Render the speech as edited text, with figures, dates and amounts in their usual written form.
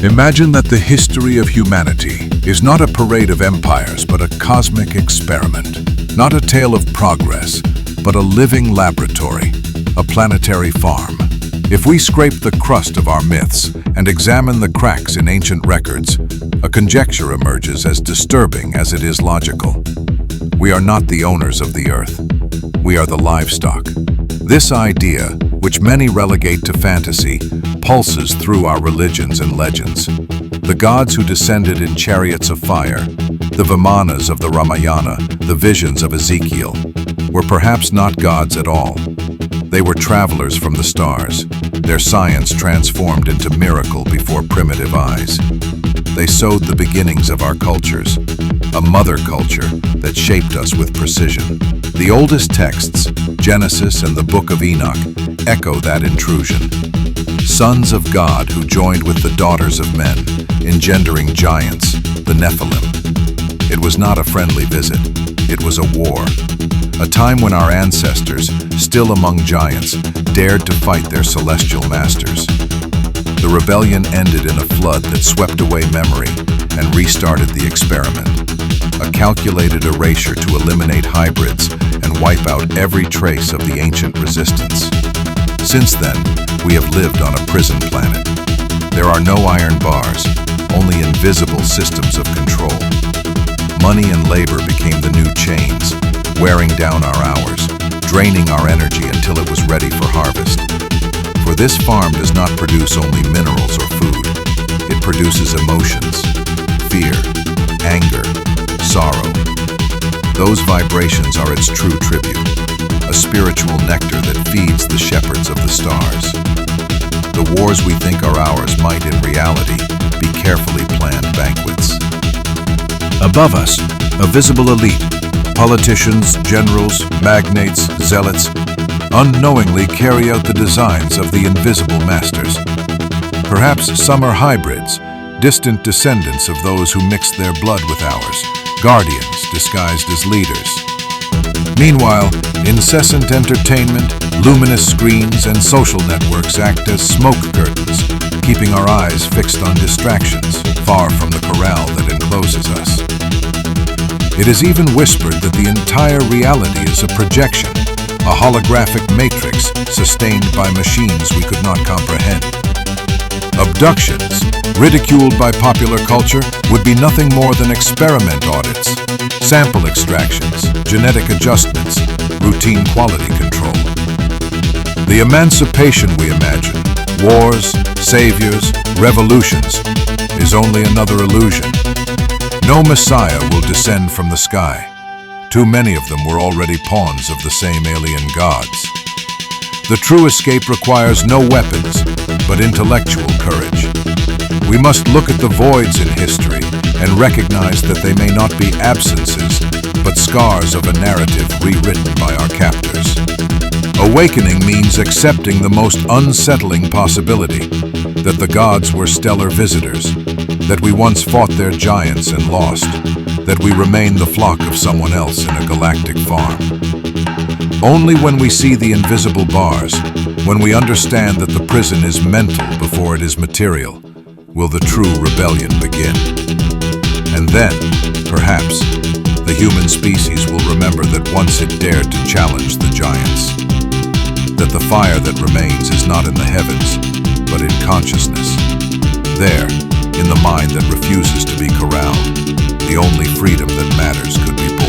Imagine that the history of humanity is not a parade of empires, but a cosmic experiment. Not a tale of progress, but a living laboratory, a planetary farm. If we scrape the crust of our myths and examine the cracks in ancient records, a conjecture emerges as disturbing as it is logical. We are not the owners of the earth. We are the livestock. This idea, which many relegate to fantasy, pulses through our religions and legends. The gods who descended in chariots of fire, the Vimanas of the Ramayana, the visions of Ezekiel, were perhaps not gods at all. They were travelers from the stars, their science transformed into miracle before primitive eyes. They sowed the beginnings of our cultures, a mother culture that shaped us with precision. The oldest texts, Genesis and the Book of Enoch, echo that intrusion. Sons of God who joined with the daughters of men, engendering giants, the Nephilim. It was not a friendly visit, it was a war. A time when our ancestors, still among giants, dared to fight their celestial masters. The rebellion ended in a flood that swept away memory and restarted the experiment. A calculated erasure to eliminate hybrids and wipe out every trace of the ancient resistance. Since then, we have lived on a prison planet. There are no iron bars, only invisible systems of control. Money and labor became the new chains, wearing down our hours, draining our energy until it was ready for harvest. For this farm does not produce only minerals or food. It produces emotions, fear, anger, sorrow. Those vibrations are its true tribute, a spiritual nectar that feeds the shepherds of the stars. The wars we think are ours might in reality be carefully planned banquets. Above us, a visible elite, politicians, generals, magnates, zealots, unknowingly carry out the designs of the invisible masters. Perhaps some are hybrids, distant descendants of those who mixed their blood with ours, guardians disguised as leaders. Meanwhile, incessant entertainment, luminous screens, and social networks act as smoke curtains, keeping our eyes fixed on distractions, far from the corral that encloses us. It is even whispered that the entire reality is a projection, a holographic matrix sustained by machines we could not comprehend. Abductions, ridiculed by popular culture, would be nothing more than experiment audits, sample extractions, genetic adjustments, routine quality control. The emancipation we imagine, wars, saviors, revolutions, is only another illusion. No Messiah will descend from the sky. Too many of them were already pawns of the same alien gods. The true escape requires no weapons, but intellectual courage. We must look at the voids in history and recognize that they may not be absences, but scars of a narrative rewritten by our captors. Awakening means accepting the most unsettling possibility, that the gods were stellar visitors, that we once fought their giants and lost, that we remain the flock of someone else in a galactic farm. Only when we see the invisible bars, when we understand that the prison is mental before it is material, will the true rebellion begin. And then, perhaps, the human species will remember that once it dared to challenge the giants. That the fire that remains is not in the heavens, but in consciousness. There, in the mind that refuses to be corralled, the only freedom that matters could be born.